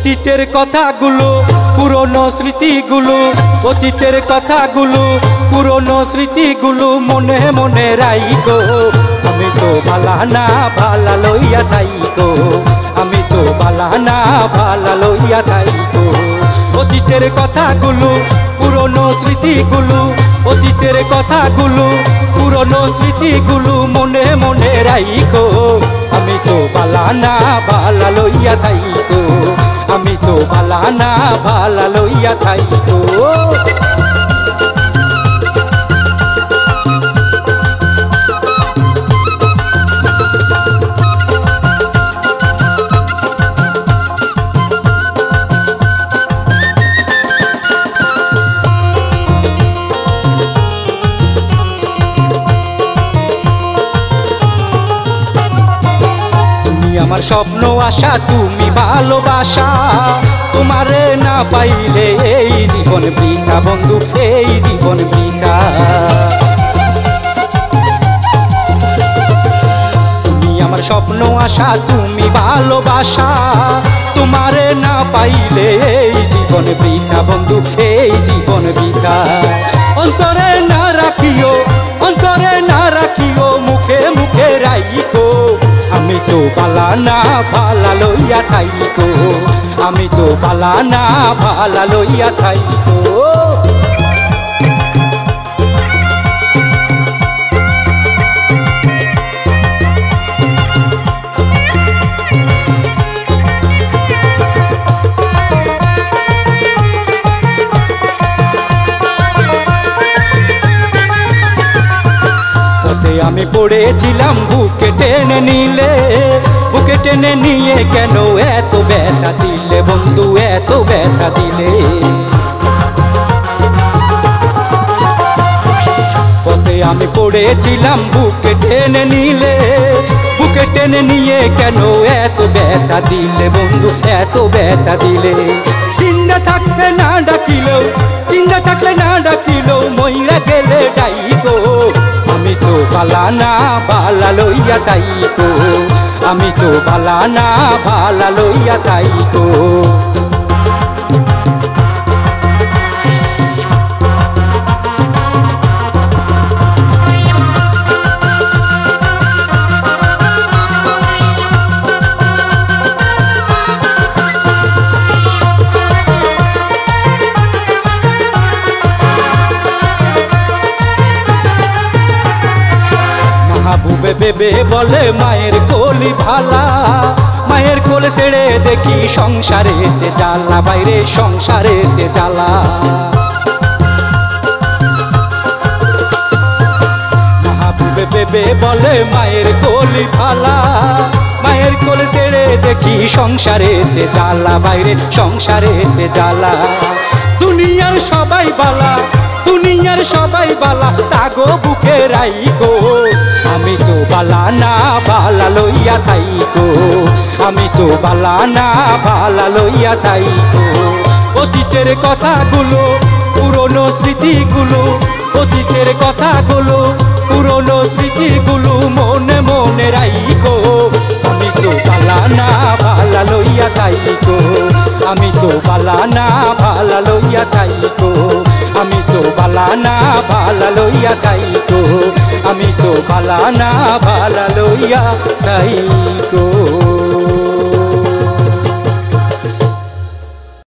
অতীতের কথাগুলো পুরনো স্মৃতিগুলো, অতীতের কথাগুলো পুরনো স্মৃতিগুলো মনে মনে রাইকো। আমি তো বালা না ভালা লইয়া থাইকো, আমি তো বালা না ভালা লইয়া থাইকো। অতীতের কথাগুলো পুরনো স্মৃতিগুলো, অতীতের কথাগুলো পুরনো স্মৃতিগুলো মনে মনে রাইকো। আমি তো বালা না ভালা লইয়া থাইকো, আমি তো বালা না ভালা লইয়া থাইকো। আমার স্বপ্ন আশা তুমি ভালোবাসা, তোমারে না পাইলে এই জীবন বৃথা বন্ধু, এই জীবন বৃথা। তুমি আমার স্বপ্ন আশা তুমি ভালোবাসা, তোমারে না পাইলে এই জীবন বৃথা বন্ধু, এই জীবন বৃথা। অন্তরে না রাখিও, অন্তরে না রাখিও, মুখে মুখে রাইকো। আমি তো বালা না ভালা লইয়া থাইকো, আমি তো বালা না ভালা লইয়া থাইকো। আমি পড়েছিলাম বুকে টেনে নিলে, বুকে টেনে নিয়ে কেন এত ব্যথা দিলে বন্ধু, এত ব্যথা দিলে। পথে আমি পড়েছিলাম বুকে টেনে নিলে, বুকে টেনে নিয়ে কেন এত ব্যথা দিলে বন্ধু, এত ব্যথা দিলে। চিন্তা থাকতে না ডাকিলেও, চিন্তা থাকলে না ডাকিলেও মইরা গেলে ডাইকো। আমি তো বালা না ভালা লইয়া থাইকো, আমি তো বালা না ভালা লইয়া থাইকো। মাহবুবে বেবে বলে মায়ের কোলি ভালা, মায়ের কোলে ছেড়ে দেখি সংসারেতে জ্বালা, বাইরে সংসারেতে জ্বালা। মাহবুবে বেবে বলে মায়ের কোলি ভালা, মায়ের কোলে ছেড়ে দেখি সংসারেতে জ্বালা, বাইরে সংসারেতে জ্বালা। দুনিয়ার সবাই বালা, দুনিয়ার সবাই বালা, তাগো বুকে রাইকো। আমি তো বালা না ভালা লইয়া থাইকো, আমি তো বালা না ভালা লইয়া থাইকো। অতীতের কথাগুলো পুরনো স্মৃতিগুলো, অতীতের কথাগুলো পুরনো স্মৃতিগুলো মনে মনে রাইকো। আমি তো বালা না ভালা লইয়া থাইকো, আমি তো বালা না ভালা লইয়া থাইকো, আমি তো বালা না ভালা লইয়া থাইকো, আমি তো বালা না ভালা লইয়া থাইকো।